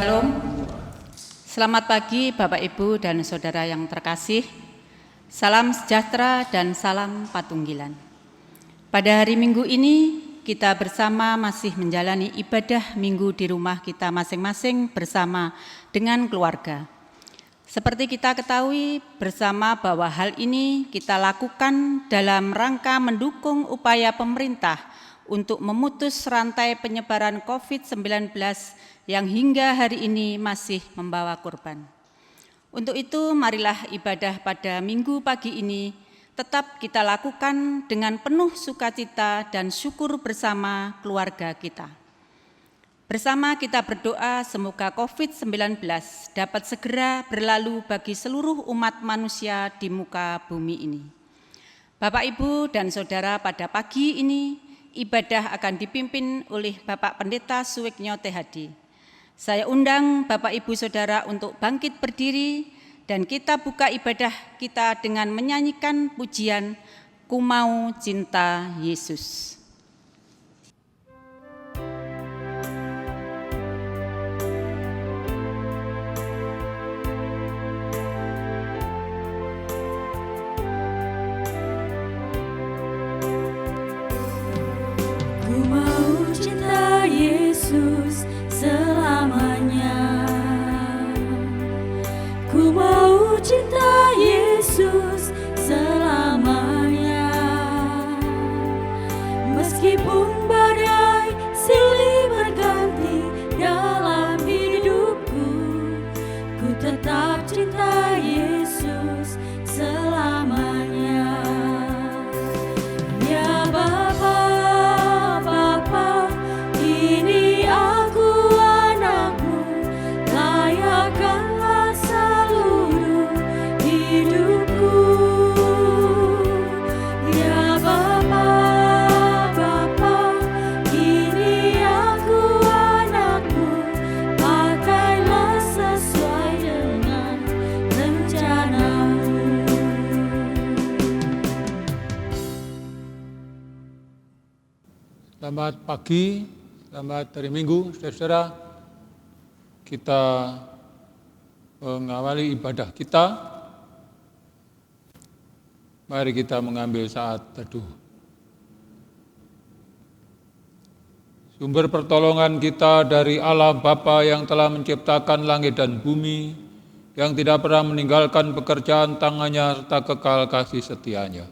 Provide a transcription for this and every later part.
Shalom. Selamat pagi Bapak Ibu dan Saudara yang terkasih. Salam sejahtera dan salam patunggilan. Pada hari Minggu ini kita bersama masih menjalani ibadah Minggu di rumah kita masing-masing bersama dengan keluarga. Seperti kita ketahui bersama bahwa hal ini kita lakukan dalam rangka mendukung upaya pemerintah untuk memutus rantai penyebaran COVID-19 yang hingga hari ini masih membawa korban. Untuk itu, marilah ibadah pada Minggu pagi ini tetap kita lakukan dengan penuh sukacita dan syukur bersama keluarga kita. Bersama kita berdoa semoga COVID-19 dapat segera berlalu bagi seluruh umat manusia di muka bumi ini. Bapak, Ibu, dan Saudara, pada pagi ini ibadah akan dipimpin oleh Bapak Pendeta Suwiknyo THD. Saya undang Bapak Ibu Saudara untuk bangkit berdiri dan kita buka ibadah kita dengan menyanyikan pujian Ku Mau Cinta Yesus. Ku mau cinta Yesus selamanya. Ku mau cinta Yesus selamanya. Meskipun badai silih berganti dalam hidupku, ku tetap cinta Yesus selamanya. Ya Bapa, Bapa, ini aku anakmu, layakkanlah seluruh hidupku. Ya Bapa, Bapa, ini aku anakmu, pakailah sesuai dengan rencanamu. Selamat pagi, selamat hari Minggu, saudara-saudara. Kita mengawali ibadah kita. Mari kita mengambil saat teduh. Sumber pertolongan kita dari Allah Bapa yang telah menciptakan langit dan bumi, yang tidak pernah meninggalkan pekerjaan tangannya serta kekal kasih setianya.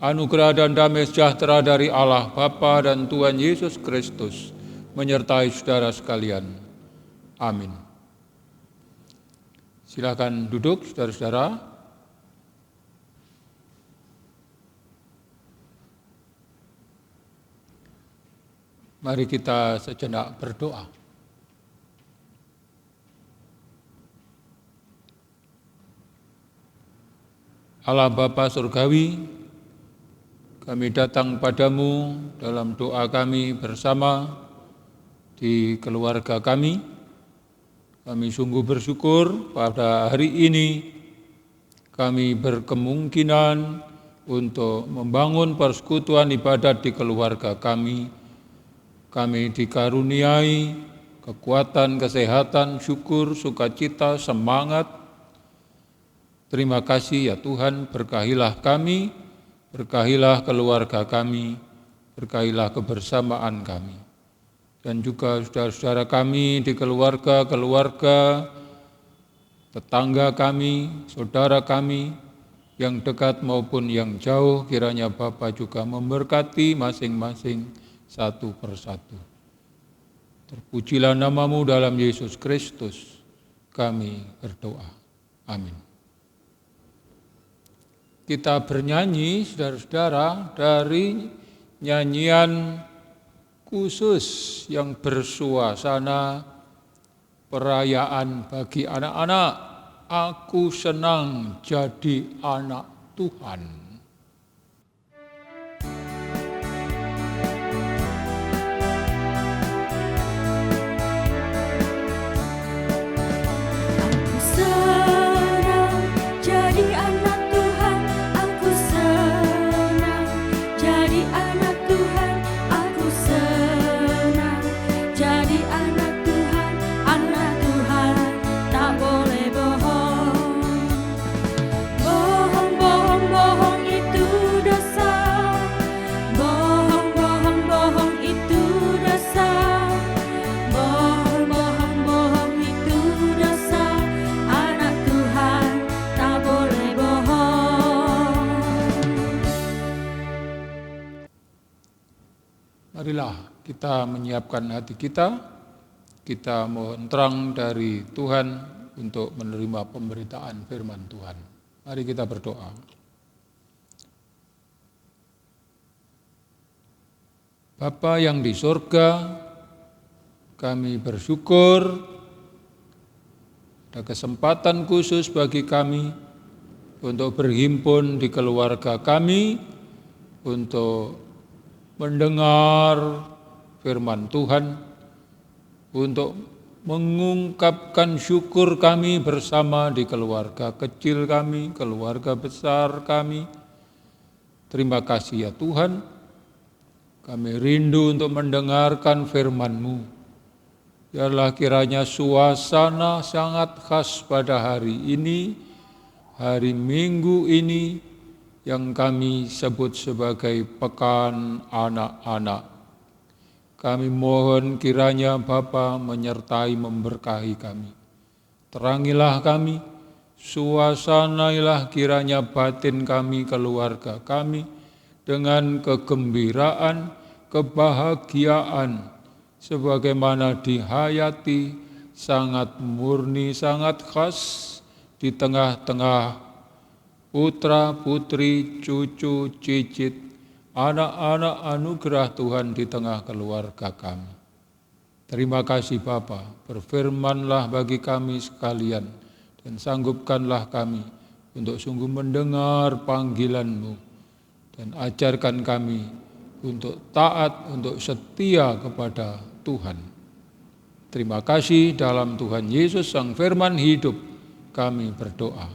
Anugerah dan damai sejahtera dari Allah Bapa dan Tuhan Yesus Kristus menyertai saudara sekalian. Amin. Silakan duduk, saudara-saudara. Mari kita sejenak berdoa. Allah Bapa Surgawi, kami datang padamu dalam doa kami bersama di keluarga kami. Kami sungguh bersyukur pada hari ini kami berkemungkinan untuk membangun persekutuan ibadat di keluarga kami. Kami dikaruniai kekuatan, kesehatan, syukur, sukacita, semangat. Terima kasih ya Tuhan, berkahilah kami, berkahilah keluarga kami, berkahilah kebersamaan kami. Dan juga saudara-saudara kami di keluarga, tetangga kami, saudara kami, yang dekat maupun yang jauh, kiranya Bapa juga memberkati masing-masing satu persatu. Terpujilah nama-Mu dalam Yesus Kristus, kami berdoa. Amin. Kita bernyanyi, saudara-saudara, dari nyanyian khusus yang bersuasana perayaan bagi anak-anak. Aku senang jadi anak Tuhan. Aku senang jadi anak Tuhan, aku senang jadi anak Tuhan, aku senang jadi anak Tuhan. Marilah kita menyiapkan hati kita mohon terang dari Tuhan untuk menerima pemberitaan firman Tuhan. Mari kita berdoa. Bapa yang di surga, kami bersyukur ada kesempatan khusus bagi kami untuk berhimpun di keluarga kami, untuk mendengar firman Tuhan, untuk mengungkapkan syukur kami bersama di keluarga kecil kami, keluarga besar kami. Terima kasih ya Tuhan, kami rindu untuk mendengarkan firman-Mu. Biarlah kiranya suasana sangat khas pada hari ini, hari Minggu ini, yang kami sebut sebagai Pekan Anak-anak. Kami mohon kiranya Bapa menyertai memberkahi kami. Terangilah kami, suasanailah kiranya batin kami, keluarga kami, dengan kegembiraan, kebahagiaan, sebagaimana dihayati sangat murni, sangat khas di tengah-tengah putra, putri, cucu, cicit, anak-anak anugerah Tuhan di tengah keluarga kami. Terima kasih Bapa, berfirmanlah bagi kami sekalian dan sanggupkanlah kami untuk sungguh mendengar panggilan-Mu dan ajarkan kami untuk taat, untuk setia kepada Tuhan. Terima kasih dalam Tuhan Yesus Sang Firman hidup kami berdoa.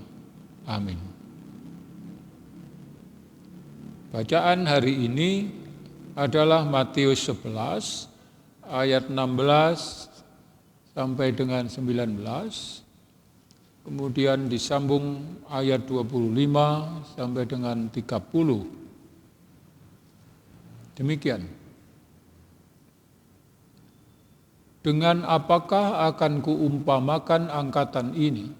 Amin. Bacaan hari ini adalah Matius 11 ayat 16 sampai dengan 19. Kemudian disambung ayat 25 sampai dengan 30. Demikian. Dengan apakah akan kuumpamakan angkatan ini?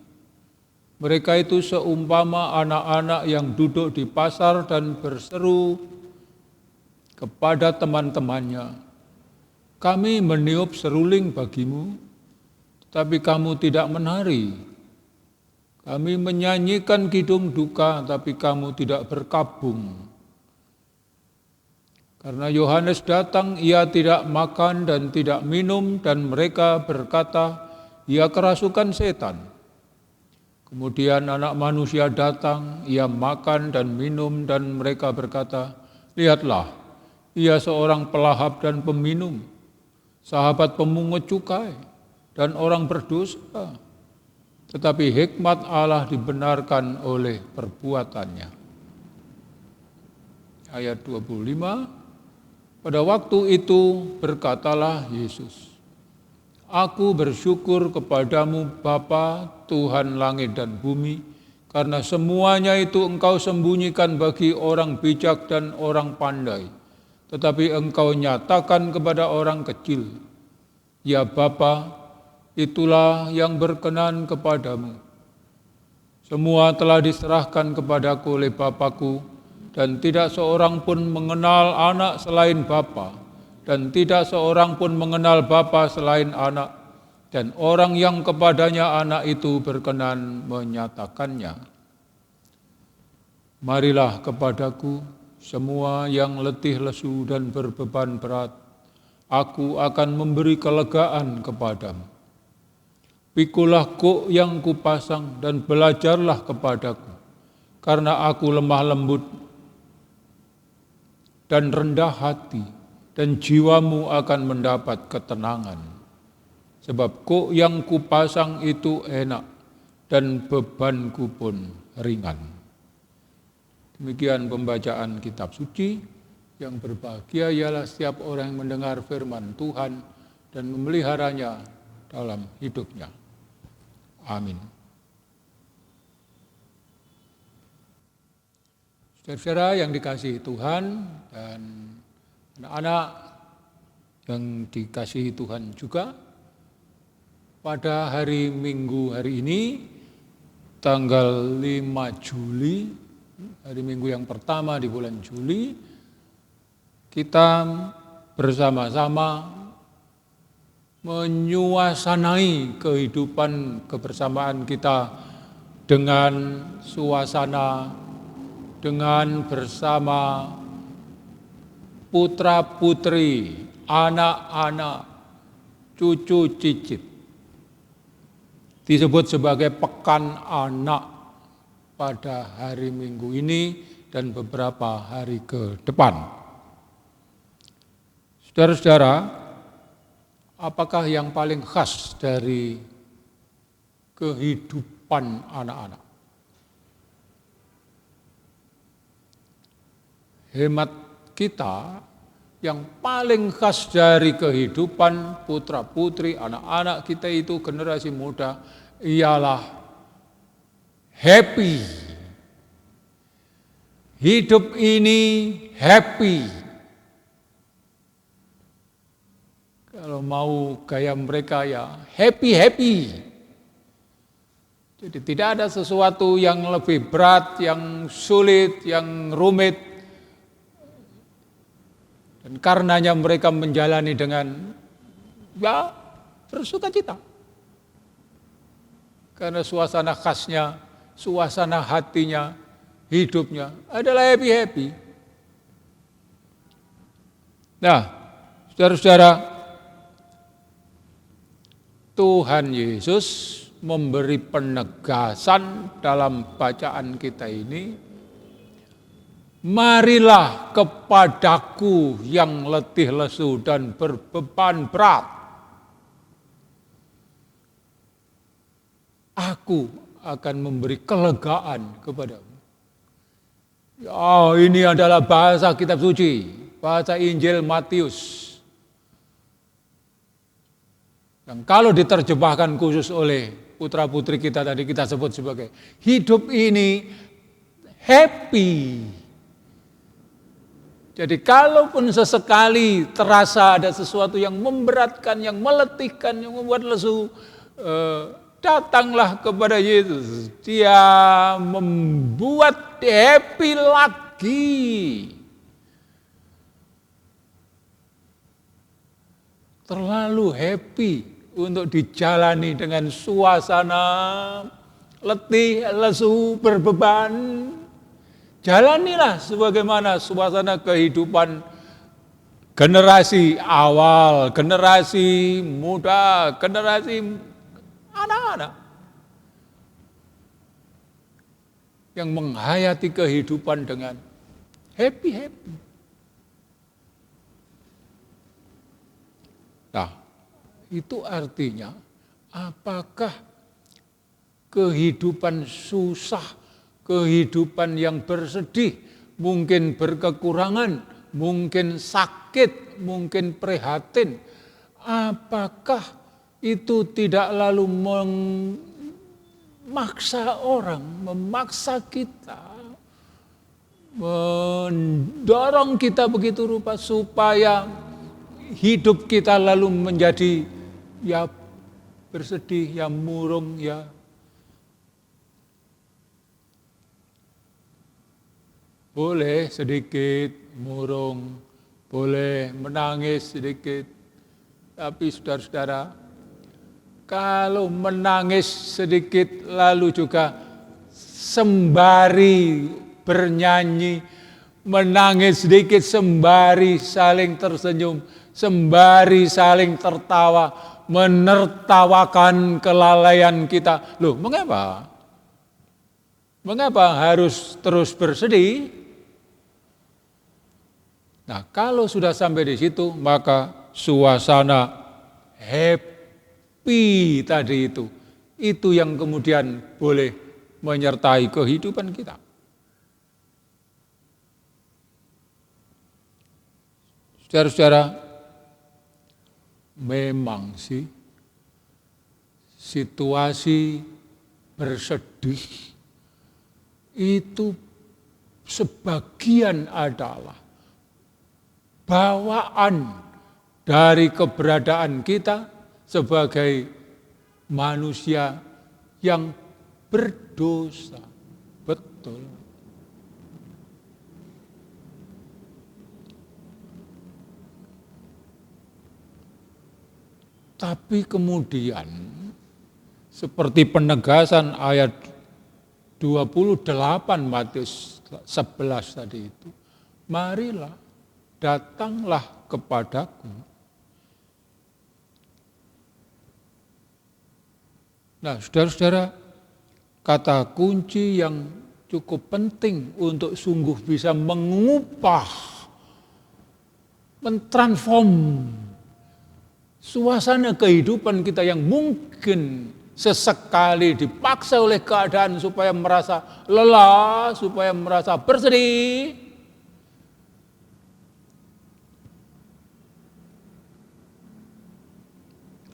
Mereka itu seumpama anak-anak yang duduk di pasar dan berseru kepada teman-temannya, "Kami meniup seruling bagimu, tetapi kamu tidak menari. Kami menyanyikan kidung duka, tapi kamu tidak berkabung." Karena Yohanes datang, ia tidak makan dan tidak minum, dan mereka berkata, "Ia kerasukan setan." Kemudian Anak Manusia datang, ia makan dan minum, dan mereka berkata, "Lihatlah, ia seorang pelahap dan peminum, sahabat pemungut cukai, dan orang berdosa." Tetapi hikmat Allah dibenarkan oleh perbuatannya. Ayat 25, pada waktu itu berkatalah Yesus, "Aku bersyukur kepadamu Bapa, Tuhan langit dan bumi, karena semuanya itu Engkau sembunyikan bagi orang bijak dan orang pandai, tetapi Engkau nyatakan kepada orang kecil. Ya Bapa, itulah yang berkenan kepadamu. Semua telah diserahkan kepadaku oleh Bapa-Ku, dan tidak seorang pun mengenal anak selain Bapa, dan tidak seorang pun mengenal Bapa selain anak, dan orang yang kepadanya anak itu berkenan menyatakannya. Marilah kepadaku semua yang letih lesu dan berbeban berat, aku akan memberi kelegaan kepadamu. Pikulah kuk yang kupasang dan belajarlah kepadaku, karena aku lemah lembut dan rendah hati, dan jiwamu akan mendapat ketenangan. Sebab kuk yang kupasang itu enak, dan bebanku pun ringan. Demikian pembacaan kitab suci. Yang berbahagia ialah setiap orang yang mendengar firman Tuhan dan memeliharanya dalam hidupnya. Amin. Saudara-saudara yang dikasihi Tuhan dan anak-anak yang dikasihi Tuhan juga, pada hari Minggu hari ini, tanggal 5 Juli, hari Minggu yang pertama di bulan Juli, kita bersama-sama menyuasanai kehidupan kebersamaan kita dengan suasana, dengan bersama putra-putri, anak-anak, cucu cicit. Disebut sebagai pekan anak pada hari Minggu ini dan beberapa hari ke depan. Saudara-saudara, apakah yang paling khas dari kehidupan anak-anak? Hemat kita, yang paling khas dari kehidupan putra-putri, anak-anak kita itu generasi muda ialah happy. Hidup ini happy. Kalau mau gaya mereka ya happy. Jadi tidak ada sesuatu yang lebih berat, yang sulit, yang rumit. Dan karenanya mereka menjalani dengan bersukacita. Karena suasana khasnya, suasana hatinya, hidupnya adalah happy. Nah, saudara-saudara, Tuhan Yesus memberi penegasan dalam bacaan kita ini. Marilah kepadaku yang letih lesu dan berbeban berat. Aku akan memberi kelegaan kepadamu. Ya, ini adalah bahasa kitab suci, bahasa Injil Matius. Yang kalau diterjemahkan khusus oleh putra-putri kita tadi kita sebut sebagai hidup ini happy. Jadi kalaupun sesekali terasa ada sesuatu yang memberatkan, yang meletihkan, yang membuat lesu, datanglah kepada Yesus. Dia membuat happy lagi. Terlalu happy untuk dijalani dengan suasana letih, lesu, berbeban. Jalanilah sebagaimana suasana kehidupan generasi awal, generasi muda, generasi anak-anak yang menghayati kehidupan dengan happy. Nah, itu artinya apakah kehidupan susah, kehidupan yang bersedih, mungkin berkekurangan, mungkin sakit, mungkin prihatin, apakah itu tidak lalu memaksa orang, memaksa kita, mendorong kita begitu rupa supaya hidup kita lalu menjadi ya bersedih, ya murung, ya boleh sedikit murung, boleh menangis sedikit. Tapi saudara-saudara, kalau menangis sedikit lalu juga sembari bernyanyi, menangis sedikit sembari saling tersenyum, sembari saling tertawa, menertawakan kelalaian kita. Loh, mengapa? Mengapa harus terus bersedih? Nah, kalau sudah sampai di situ, maka suasana happy tadi itu yang kemudian boleh menyertai kehidupan kita. Saudara-saudara, memang sih situasi bersedih itu sebagian adalah bawaan dari keberadaan kita sebagai manusia yang berdosa. Betul. Tapi kemudian seperti penegasan ayat 28 Matius 11 tadi itu, marilah, datanglah kepadaku. Nah, saudara-saudara, kata kunci yang cukup penting untuk sungguh bisa mengubah, mentransform suasana kehidupan kita yang mungkin sesekali dipaksa oleh keadaan supaya merasa lelah, supaya merasa bersedih.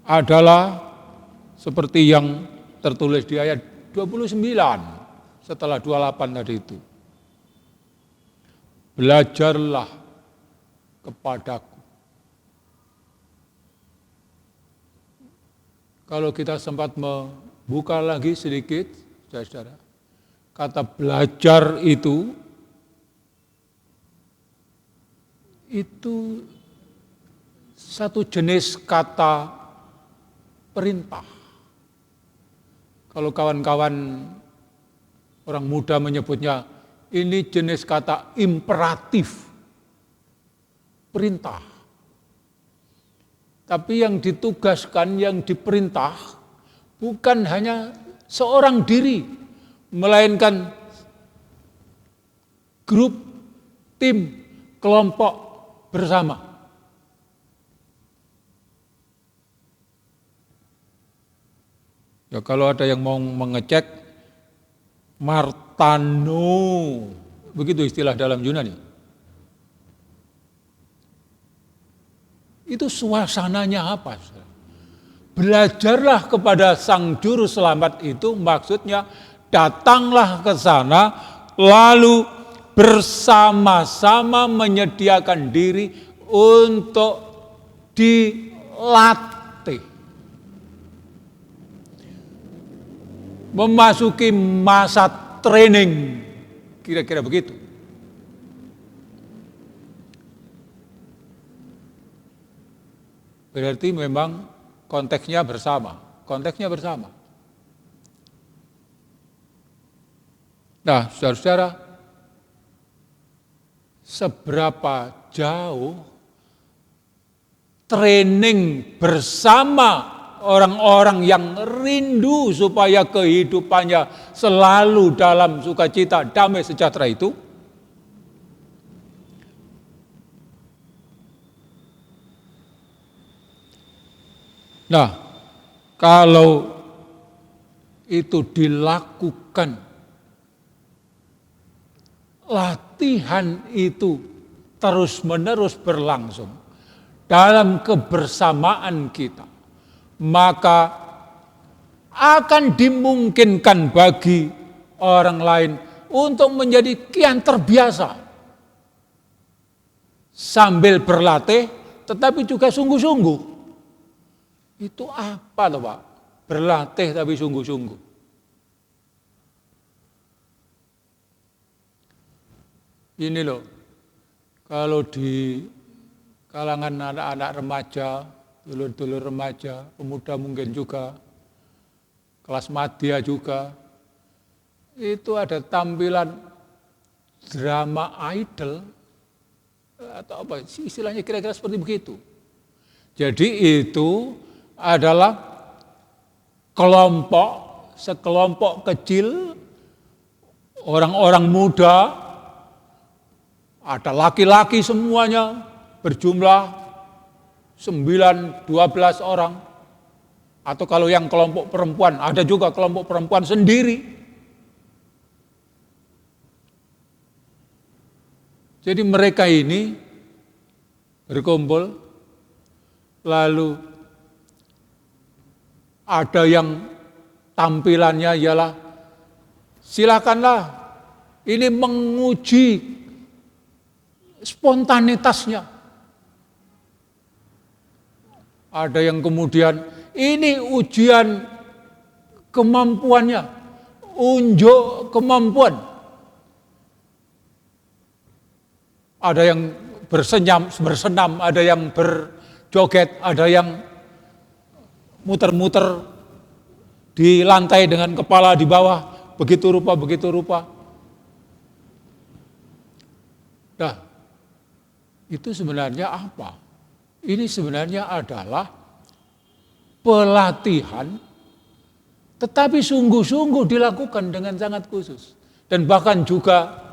Adalah seperti yang tertulis di ayat 29 setelah 28 tadi itu. Belajarlah kepadaku. Kalau kita sempat membuka lagi sedikit, saudara, kata belajar itu satu jenis kata perintah. Kalau kawan-kawan orang muda menyebutnya, ini jenis kata imperatif, perintah. Tapi yang ditugaskan, yang diperintah, bukan hanya seorang diri, melainkan grup, tim, kelompok bersama. Ya, kalau ada yang mau mengecek, Martano, begitu istilah dalam Yunani. Itu suasananya apa? Belajarlah kepada Sang Juru Selamat itu maksudnya datanglah ke sana, lalu bersama-sama menyediakan diri untuk dilatih. Memasuki masa training, kira-kira begitu. Berarti memang konteksnya bersama. Nah, saudara-saudara, seberapa jauh training bersama orang-orang yang rindu supaya kehidupannya selalu dalam sukacita, damai, sejahtera itu? Nah, kalau itu dilakukan, latihan itu terus-menerus berlangsung dalam kebersamaan kita, maka akan dimungkinkan bagi orang lain untuk menjadi kian terbiasa sambil berlatih, tetapi juga sungguh-sungguh. Itu apa loh Pak? Berlatih tapi sungguh-sungguh. Ini loh, kalau di kalangan anak-anak remaja, dulur-dulur remaja, pemuda mungkin juga, kelas madya juga, itu ada tampilan drama idol, atau apa, istilahnya kira-kira seperti begitu. Jadi itu adalah sekelompok kecil, orang-orang muda, ada laki-laki semuanya, berjumlah 9-12 orang. Atau kalau yang kelompok perempuan, ada juga kelompok perempuan sendiri. Jadi mereka ini berkumpul, lalu ada yang tampilannya ialah silakanlah ini menguji spontanitasnya. Ada yang kemudian ini ujian kemampuannya, unjuk kemampuan. Ada yang bersenam, ada yang berjoget, ada yang muter-muter di lantai dengan kepala di bawah, begitu rupa. Nah, itu sebenarnya apa? Ini sebenarnya adalah pelatihan, tetapi sungguh-sungguh dilakukan dengan sangat khusus. Dan bahkan juga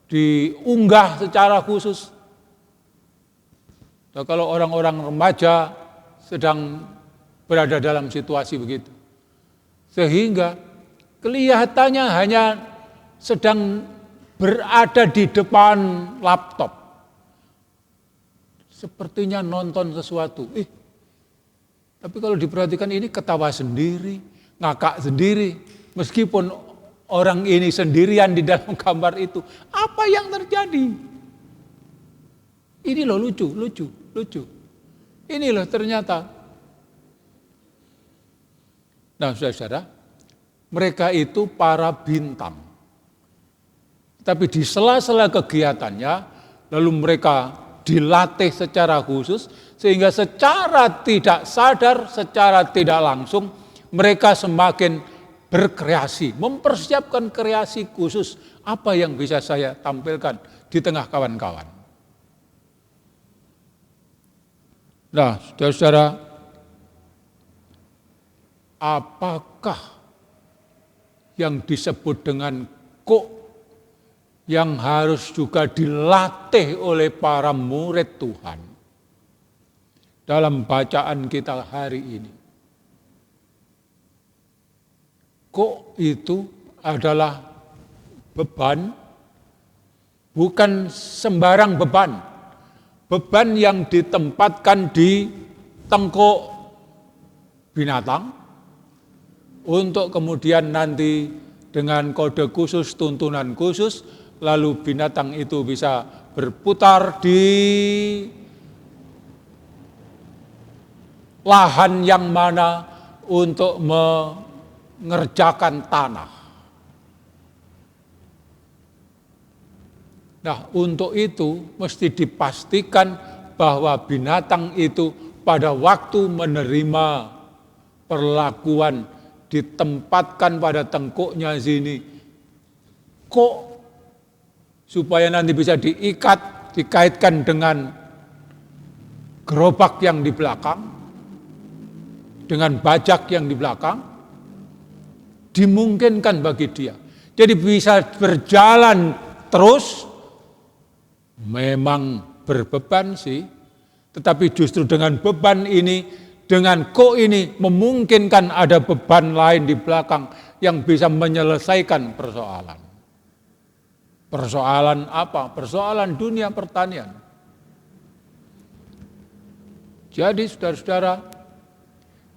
diunggah secara khusus. Nah, kalau orang-orang remaja sedang berada dalam situasi begitu, sehingga kelihatannya hanya sedang berada di depan laptop, sepertinya nonton sesuatu. Tapi kalau diperhatikan ini ketawa sendiri, ngakak sendiri, meskipun orang ini sendirian di dalam gambar itu. Apa yang terjadi? Ini loh lucu. Ini loh ternyata. Nah, saudara-saudara, mereka itu para bintang. Tapi di sela-sela kegiatannya, lalu mereka dilatih secara khusus, sehingga secara tidak sadar, secara tidak langsung, mereka semakin berkreasi, mempersiapkan kreasi khusus. Apa yang bisa saya tampilkan di tengah kawan-kawan? Nah, saudara-saudara, apakah yang disebut dengan yang harus juga dilatih oleh para murid Tuhan dalam bacaan kita hari ini? Itu adalah beban, bukan sembarang beban. Beban yang ditempatkan di tengkuk binatang untuk kemudian nanti dengan kode khusus, tuntunan khusus, lalu binatang itu bisa berputar di lahan yang mana untuk mengerjakan tanah. Nah, untuk itu mesti dipastikan bahwa binatang itu pada waktu menerima perlakuan ditempatkan pada tengkuknya sini, supaya nanti bisa diikat, dikaitkan dengan gerobak yang di belakang, dengan bajak yang di belakang, dimungkinkan bagi dia. Jadi bisa berjalan terus. Memang berbeban sih, tetapi justru dengan beban ini, dengan ini memungkinkan ada beban lain di belakang yang bisa menyelesaikan persoalan. Persoalan apa? Persoalan dunia pertanian. Jadi saudara-saudara,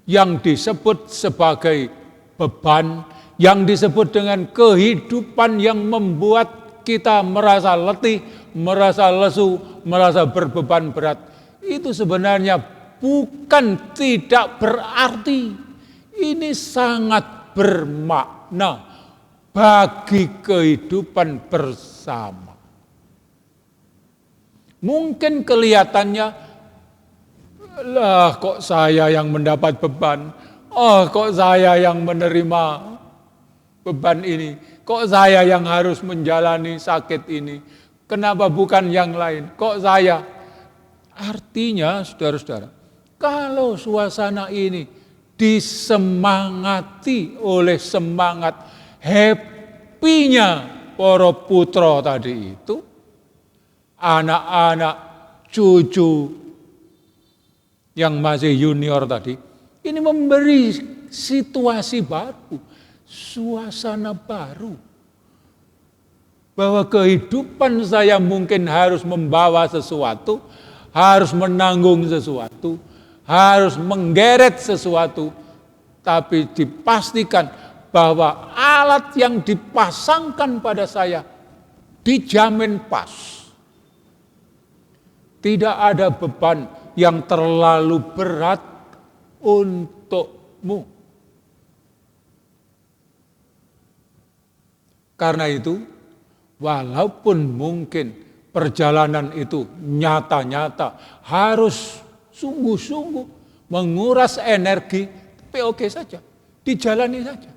yang disebut sebagai beban, yang disebut dengan kehidupan yang membuat kita merasa letih, merasa lesu, merasa berbeban berat, itu sebenarnya bukan tidak berarti. Ini sangat bermakna bagi kehidupan bersama. Mungkin kelihatannya, lah kok saya yang mendapat beban, kok saya yang menerima beban ini, kok saya yang harus menjalani sakit ini, kenapa bukan yang lain, kok saya? Artinya saudara-saudara, kalau suasana ini disemangati oleh semangat happy-nya para putra tadi itu, anak-anak cucu yang masih junior tadi, ini memberi situasi baru, suasana baru. Bahwa kehidupan saya mungkin harus membawa sesuatu, harus menanggung sesuatu, harus menggeret sesuatu, tapi dipastikan bahwa alat yang dipasangkan pada saya dijamin pas. Tidak ada beban yang terlalu berat untukmu. Karena itu, walaupun mungkin perjalanan itu nyata-nyata harus sungguh-sungguh menguras energi, tapi oke saja, dijalani saja.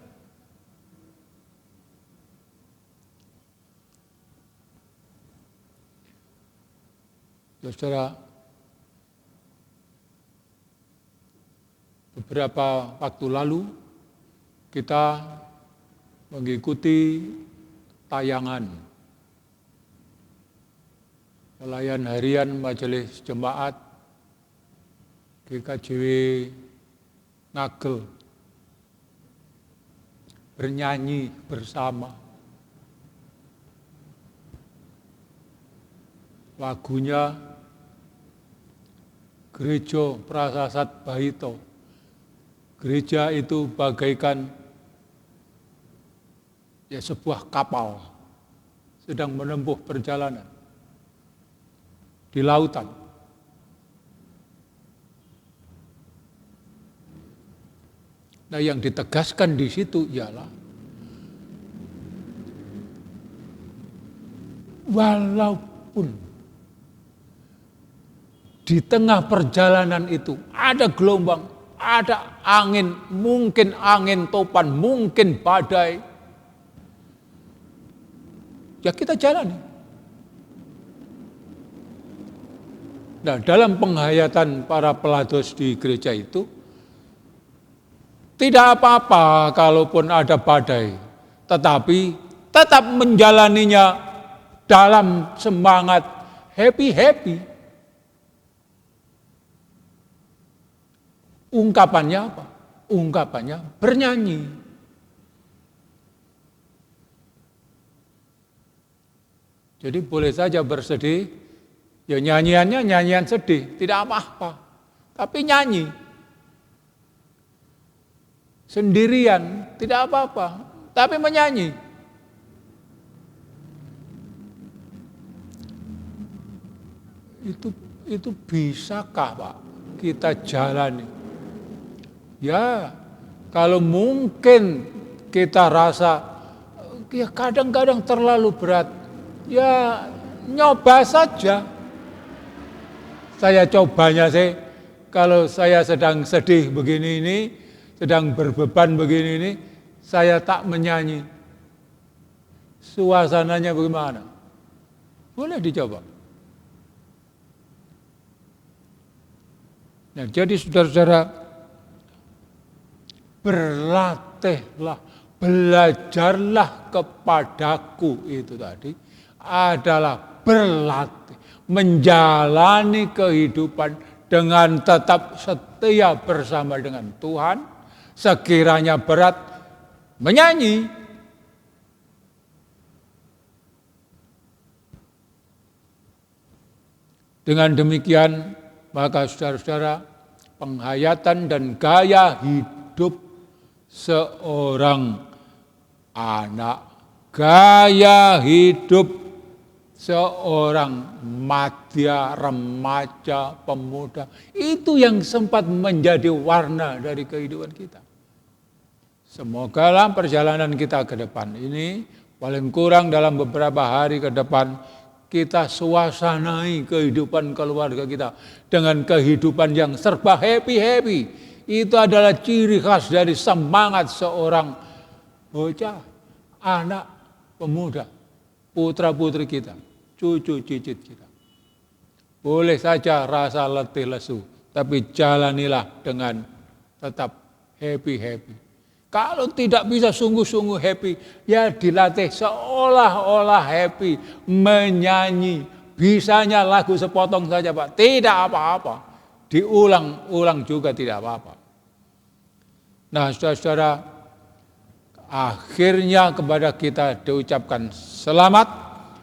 Saudara, beberapa waktu lalu kita mengikuti tayangan pelayan harian Majelis Jemaat GKJW Ngagel, bernyanyi bersama. Lagunya Gereja Prasasat Bahito. Gereja itu bagaikan sebuah kapal sedang menempuh perjalanan di lautan. Nah, yang ditegaskan di situ ialah walaupun di tengah perjalanan itu ada gelombang, ada angin, mungkin angin topan, mungkin badai, ya kita jalani. Nah, dalam penghayatan para pelados di gereja itu, tidak apa-apa kalaupun ada badai, tetapi tetap menjalaninya dalam semangat happy-happy. Ungkapannya apa? Ungkapannya bernyanyi. Jadi boleh saja bersedih, ya nyanyiannya nyanyian sedih, tidak apa-apa. Tapi nyanyi. Sendirian, tidak apa-apa. Tapi menyanyi. Itu bisakah, Pak, kita jalani? Ya, kalau mungkin kita rasa ya kadang-kadang terlalu berat, ya nyoba saja. Saya cobanya sih, kalau saya sedang sedih begini ini, sedang berbeban begini ini, saya tak menyanyi. Suasananya bagaimana? Boleh dicoba. Nah, jadi saudara-saudara, berlatihlah, belajarlah kepadaku, itu tadi adalah berlatih, menjalani kehidupan dengan tetap setia bersama dengan Tuhan, sekiranya berat, menyanyi. Dengan demikian, maka saudara-saudara, penghayatan dan gaya hidup seorang anak, gaya hidup seorang madya, remaja, pemuda, itu yang sempat menjadi warna dari kehidupan kita. Semoga dalam perjalanan kita ke depan ini, paling kurang dalam beberapa hari ke depan, kita suasanai kehidupan keluarga kita dengan kehidupan yang serba happy-happy. Itu adalah ciri khas dari semangat seorang bocah, anak, pemuda, putra-putri kita, cucu cicit kita. Boleh saja rasa letih lesu, tapi jalanilah dengan tetap happy-happy. Kalau tidak bisa sungguh-sungguh happy, ya dilatih seolah-olah happy, menyanyi. Bisanya lagu sepotong saja, Pak, tidak apa-apa. Diulang-ulang juga tidak apa-apa. Nah, saudara-saudara, akhirnya kepada kita diucapkan selamat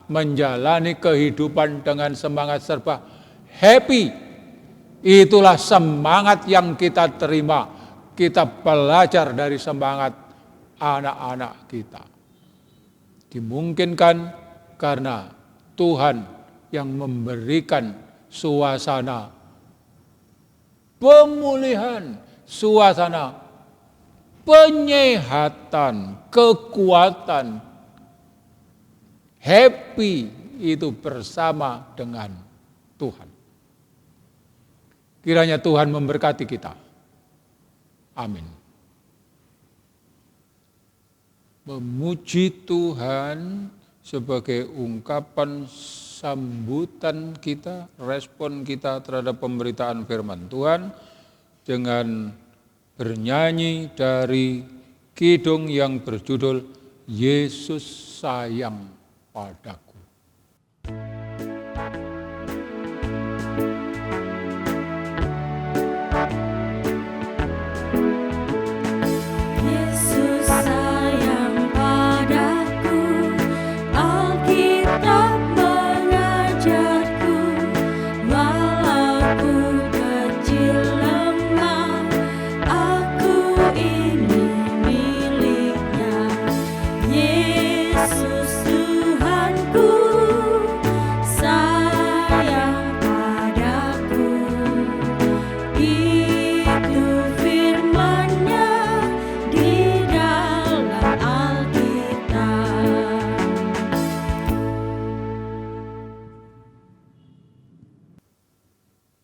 menjalani kehidupan dengan semangat serba happy. Itulah semangat yang kita terima, kita belajar dari semangat anak-anak kita. Dimungkinkan karena Tuhan yang memberikan suasana pemulihan, suasana penyehatan, kekuatan, happy itu bersama dengan Tuhan. Kiranya Tuhan memberkati kita. Amin. Memuji Tuhan sebagai ungkapan sambutan kita, respon kita terhadap pemberitaan firman Tuhan dengan bernyanyi dari kidung yang berjudul Yesus Sayang Padaku. Yesus sayang padaku, Alkitab mengajarku, walau ku kecil lemah, aku ini miliknya. Yesus Tuhanku, sayang padaku, itu firman-Nya di dalam Alkitab.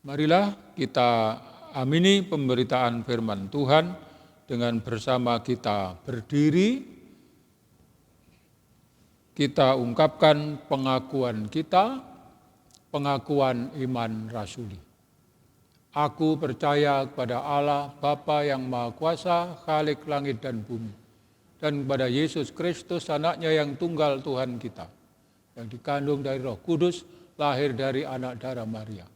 Marilah kita amini pemberitaan firman Tuhan dengan bersama kita berdiri. Kita ungkapkan pengakuan kita, pengakuan iman rasuli. Aku percaya kepada Allah Bapa yang Maha Kuasa, Khalik langit dan bumi, dan kepada Yesus Kristus anaknya yang tunggal Tuhan kita, yang dikandung dari Roh Kudus, lahir dari anak darah Maria,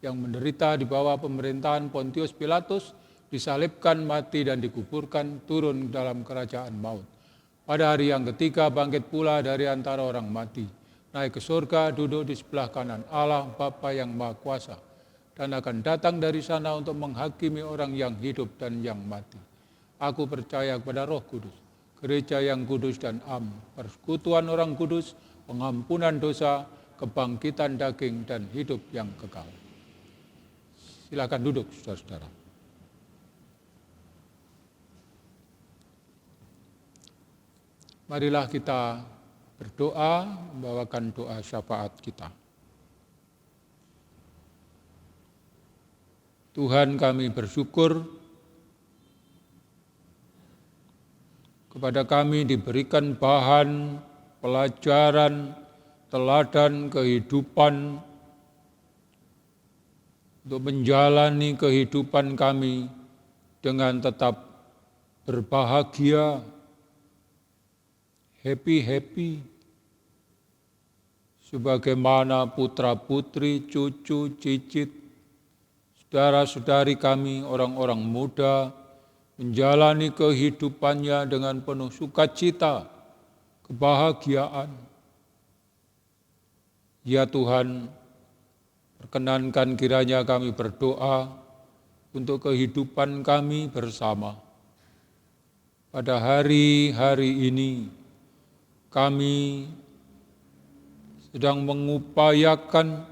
yang menderita di bawah pemerintahan Pontius Pilatus, disalibkan, mati dan dikuburkan, turun dalam kerajaan maut. Pada hari yang ketiga bangkit pula dari antara orang mati, naik ke surga, duduk di sebelah kanan Allah Bapa yang Maha Kuasa, dan akan datang dari sana untuk menghakimi orang yang hidup dan yang mati. Aku percaya kepada Roh Kudus, gereja yang kudus dan am, persekutuan orang kudus, pengampunan dosa, kebangkitan daging dan hidup yang kekal. Silakan duduk, saudara-saudara. Marilah kita berdoa, membawakan doa syafaat kita. Tuhan, kami bersyukur kepada kami diberikan bahan, pelajaran, teladan kehidupan untuk menjalani kehidupan kami dengan tetap berbahagia, happy, sebagaimana putra-putri, cucu, cicit, saudara-saudari kami, orang-orang muda, menjalani kehidupannya dengan penuh sukacita, kebahagiaan. Ya Tuhan, perkenankan kiranya kami berdoa untuk kehidupan kami bersama. Pada hari-hari ini, kami sedang mengupayakan,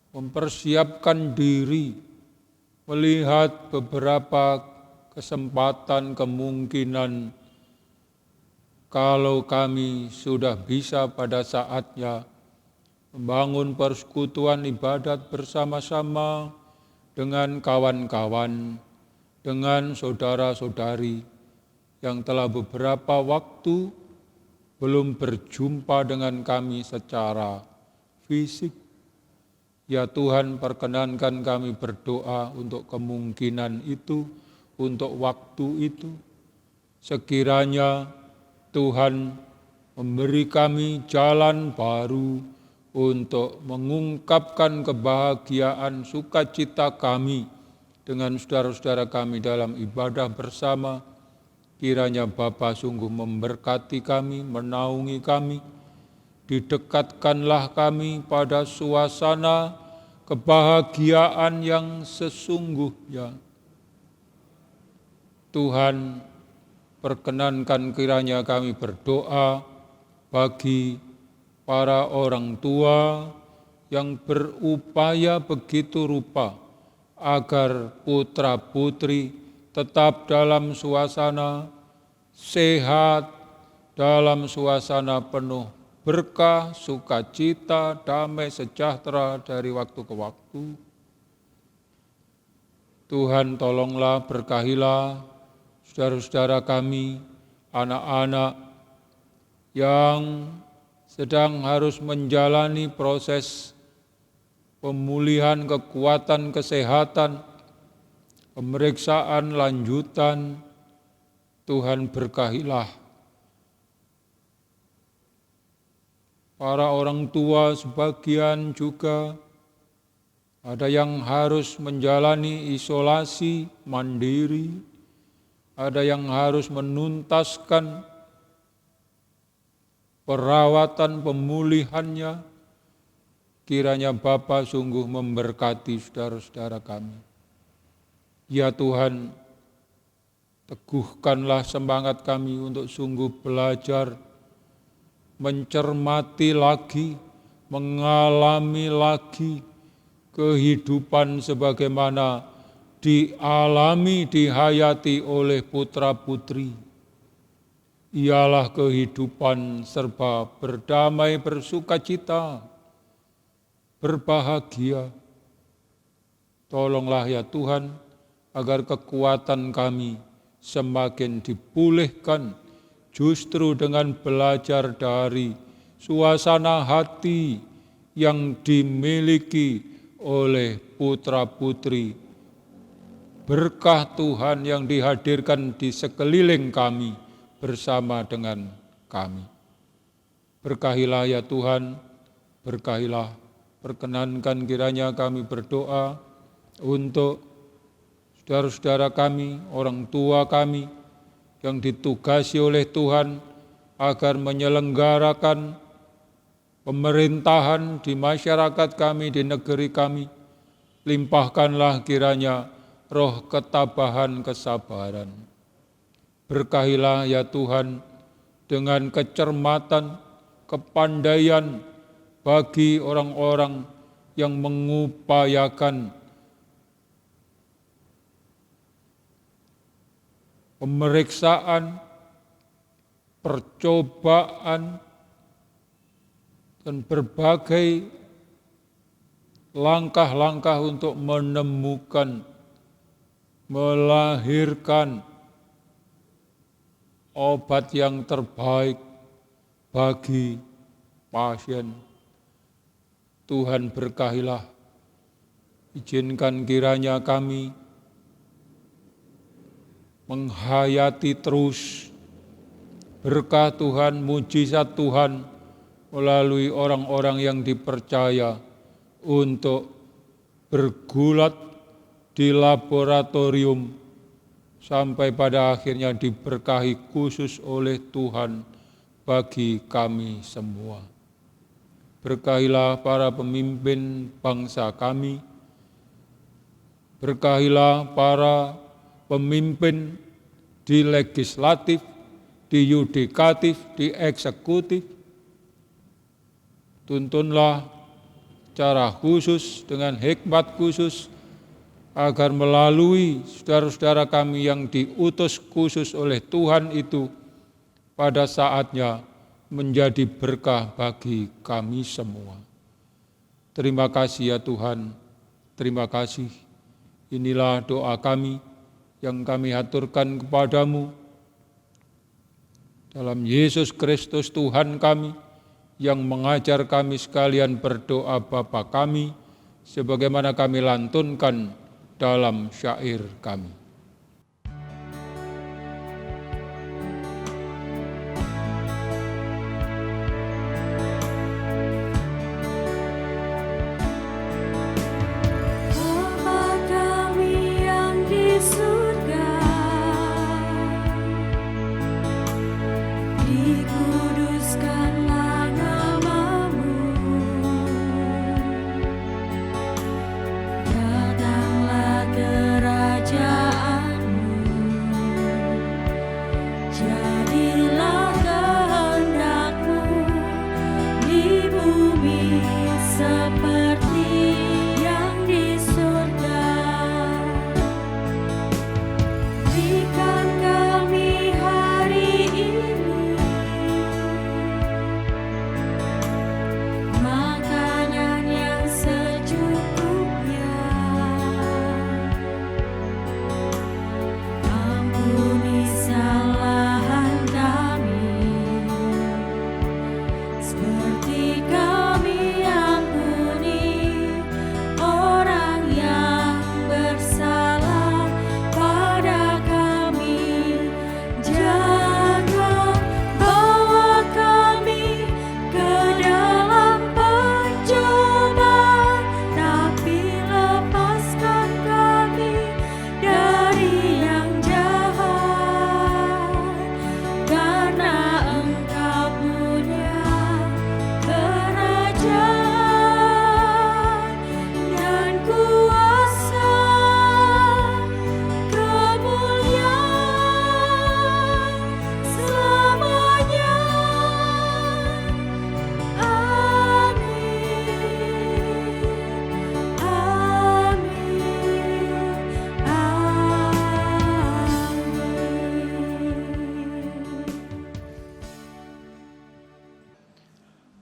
mempersiapkan diri, melihat beberapa kesempatan, kemungkinan kalau kami sudah bisa pada saatnya membangun persekutuan ibadat bersama-sama dengan kawan-kawan, dengan saudara-saudari yang telah beberapa waktu belum berjumpa dengan kami secara fisik. Ya Tuhan, perkenankan kami berdoa untuk kemungkinan itu, untuk waktu itu. Sekiranya Tuhan memberi kami jalan baru untuk mengungkapkan kebahagiaan sukacita kami dengan saudara-saudara kami dalam ibadah bersama. Kiranya Bapa sungguh memberkati kami, menaungi kami, didekatkanlah kami pada suasana kebahagiaan yang sesungguhnya. Tuhan, perkenankan kiranya kami berdoa bagi para orang tua yang berupaya begitu rupa agar putra-putri tetap dalam suasana sehat, dalam suasana penuh berkah, sukacita, damai, sejahtera dari waktu ke waktu. Tuhan, tolonglah, berkahilah saudara-saudara kami, anak-anak yang sedang harus menjalani proses pemulihan kekuatan kesehatan, pemeriksaan lanjutan. Tuhan berkahilah. Para orang tua sebagian juga ada yang harus menjalani isolasi mandiri, ada yang harus menuntaskan perawatan pemulihannya. Kiranya Bapa sungguh memberkati saudara-saudara kami. Ya Tuhan, teguhkanlah semangat kami untuk sungguh belajar, mencermati lagi, mengalami lagi kehidupan sebagaimana dialami, dihayati oleh putra-putri. Ialah kehidupan serba berdamai, bersukacita, berbahagia. Tolonglah ya Tuhan, agar kekuatan kami semakin dipulihkan justru dengan belajar dari suasana hati yang dimiliki oleh putra-putri. Berkah Tuhan yang dihadirkan di sekeliling kami bersama dengan kami. Berkahilah ya Tuhan, berkahilah. Perkenankan kiranya kami berdoa untuk saudara-saudara kami, orang tua kami yang ditugasi oleh Tuhan agar menyelenggarakan pemerintahan di masyarakat kami, di negeri kami. Limpahkanlah kiranya roh ketabahan, kesabaran. Berkahilah ya Tuhan dengan kecermatan, kepandaian bagi orang-orang yang mengupayakan pemeriksaan, percobaan, dan berbagai langkah-langkah untuk menemukan, melahirkan obat yang terbaik bagi pasien. Tuhan berkahilah, izinkan kiranya kami menghayati terus berkah Tuhan, mujizat Tuhan melalui orang-orang yang dipercaya untuk bergulat di laboratorium sampai pada akhirnya diberkahi khusus oleh Tuhan bagi kami semua. Berkahilah para pemimpin bangsa kami, berkahilah para pemimpin di legislatif, di yudikatif, di eksekutif. Tuntunlah cara khusus dengan hikmat khusus agar melalui saudara-saudara kami yang diutus khusus oleh Tuhan itu pada saatnya menjadi berkah bagi kami semua. Terima kasih ya Tuhan, terima kasih. Inilah doa kami yang kami haturkan kepadamu dalam Yesus Kristus Tuhan kami, yang mengajar kami sekalian berdoa Bapa kami, sebagaimana kami lantunkan dalam syair kami. Bapa kami yang di surga, dikuduskanlah nama-Mu. Datanglah kerajaan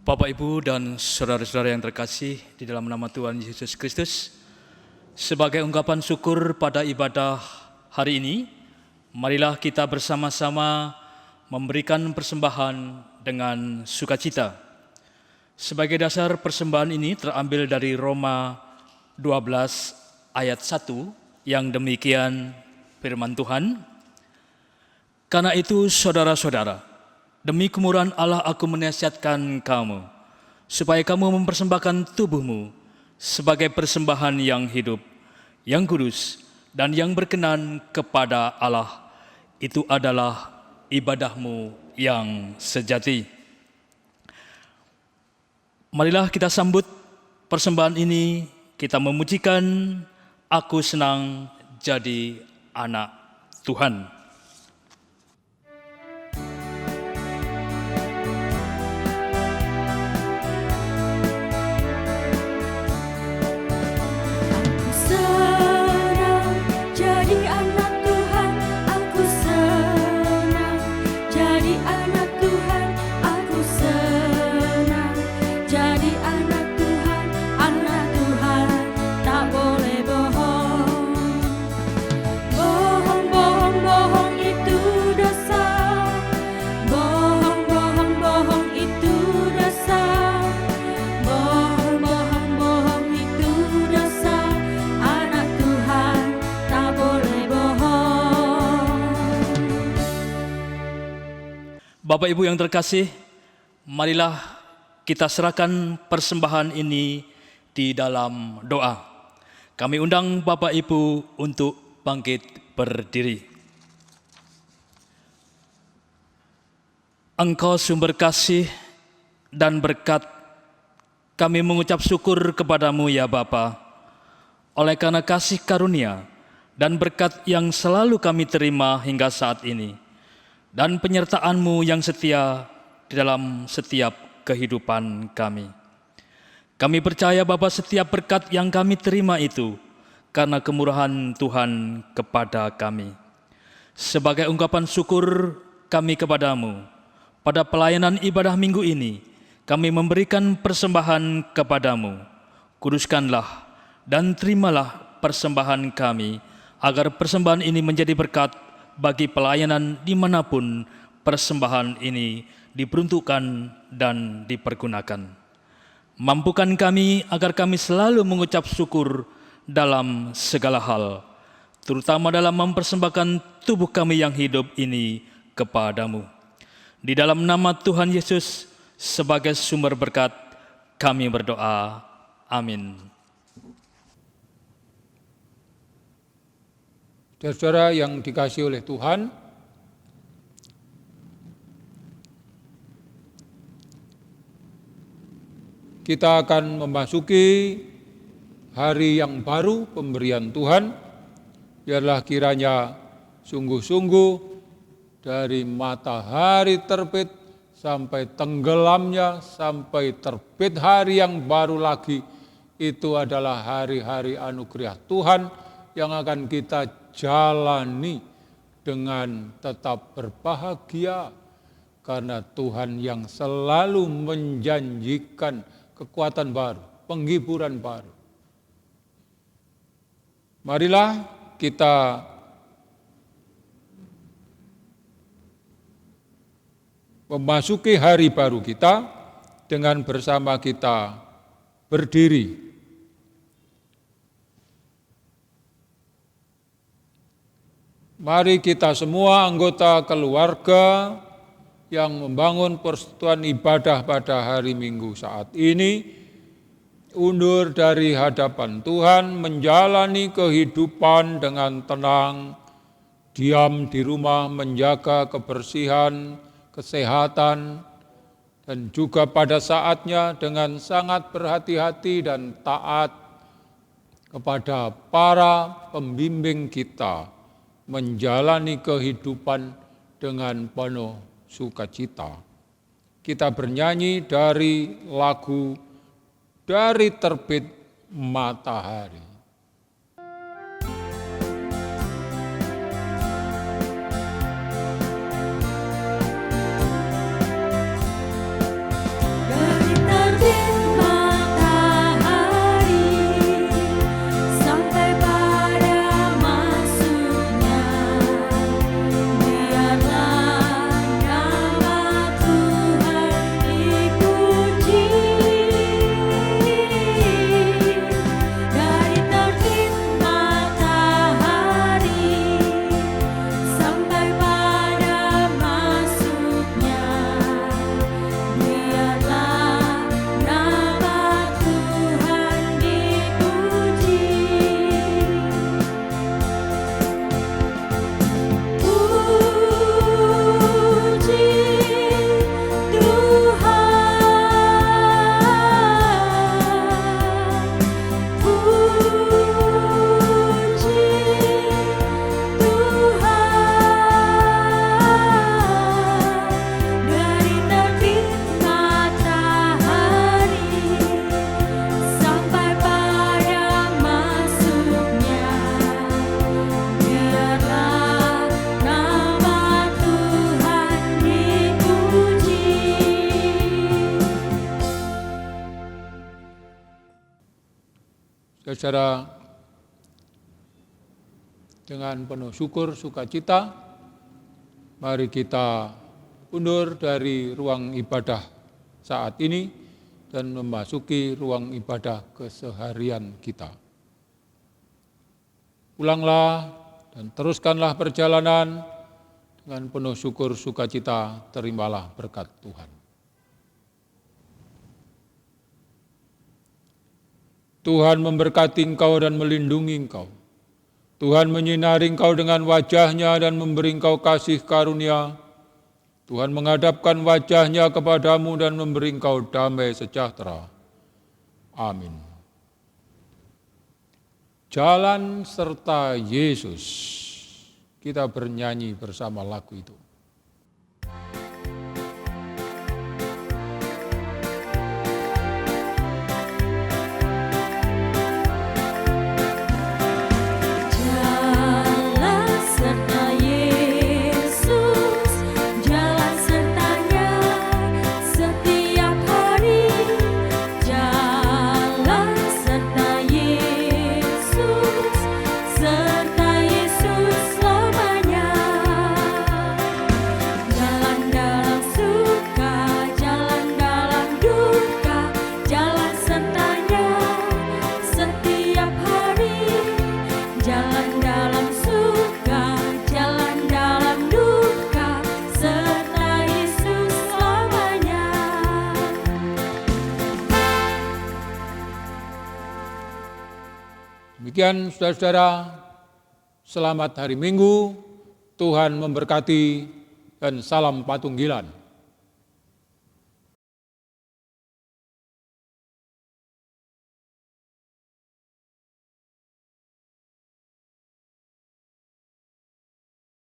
Bapak, Ibu, dan saudara-saudara yang terkasih di dalam nama Tuhan Yesus Kristus, sebagai ungkapan syukur pada ibadah hari ini, marilah kita bersama-sama memberikan persembahan dengan sukacita. Sebagai dasar persembahan ini terambil dari Roma 12 ayat 1 yang demikian firman Tuhan. Karena itu saudara-saudara, demi kemurahan Allah aku menasihatkan kamu, supaya kamu mempersembahkan tubuhmu sebagai persembahan yang hidup, yang kudus, dan yang berkenan kepada Allah. Itu adalah ibadahmu yang sejati. Marilah kita sambut persembahan ini, kita memujikan aku senang jadi anak Tuhan. Bapak Ibu yang terkasih, marilah kita serahkan persembahan ini di dalam doa. Kami undang Bapak Ibu untuk bangkit berdiri. Engkau sumber kasih dan berkat, kami mengucap syukur kepadamu ya Bapa, oleh karena kasih karunia dan berkat yang selalu kami terima hingga saat ini, dan penyertaan-Mu yang setia di dalam setiap kehidupan kami. Kami percaya Bapa, setiap berkat yang kami terima itu karena kemurahan Tuhan kepada kami. Sebagai ungkapan syukur kami kepadamu, pada pelayanan ibadah minggu ini, kami memberikan persembahan kepadamu. Kuduskanlah dan terimalah persembahan kami, agar persembahan ini menjadi berkat bagi pelayanan dimanapun persembahan ini diperuntukkan dan dipergunakan. Mampukan kami agar kami selalu mengucap syukur dalam segala hal, terutama dalam mempersembahkan tubuh kami yang hidup ini kepadamu. Di dalam nama Tuhan Yesus sebagai sumber berkat, kami berdoa. Amin. Saudara yang dikasihi oleh Tuhan, kita akan memasuki hari yang baru pemberian Tuhan. Biarlah kiranya sungguh-sungguh dari matahari terbit sampai tenggelamnya, sampai terbit hari yang baru lagi, itu adalah hari-hari anugerah Tuhan yang akan kita jalani dengan tetap berbahagia, karena Tuhan yang selalu menjanjikan kekuatan baru, penghiburan baru. Marilah kita memasuki hari baru kita dengan bersama kita berdiri. Mari kita semua anggota keluarga yang membangun persekutuan ibadah pada hari Minggu saat ini undur dari hadapan Tuhan, menjalani kehidupan dengan tenang, diam di rumah, menjaga kebersihan, kesehatan, dan juga pada saatnya dengan sangat berhati-hati dan taat kepada para pembimbing kita, menjalani kehidupan dengan penuh sukacita. Kita bernyanyi dari lagu Dari Terbit Matahari. Dari Saudara, dengan penuh syukur, sukacita, mari kita undur dari ruang ibadah saat ini dan memasuki ruang ibadah keseharian kita. Pulanglah dan teruskanlah perjalanan dengan penuh syukur, sukacita, terimalah berkat Tuhan. Tuhan memberkati engkau dan melindungi engkau. Tuhan menyinari engkau dengan wajah-Nya dan memberi engkau kasih karunia. Tuhan menghadapkan wajah-Nya kepadamu dan memberi engkau damai sejahtera. Amin. Jalan serta Yesus. Kita bernyanyi bersama lagu itu. Jalan serta Yesus, jalan sertanya setiap hari. Jalan serta Yesus selamanya. Jalan dalam suka, jalan dalam duka, jalan sertanya setiap hari. Jalan dalam suka, jalan dalam duka, serta Yesus selamanya. Demikian saudara-saudara, selamat hari Minggu, Tuhan memberkati dan salam Patunggilan.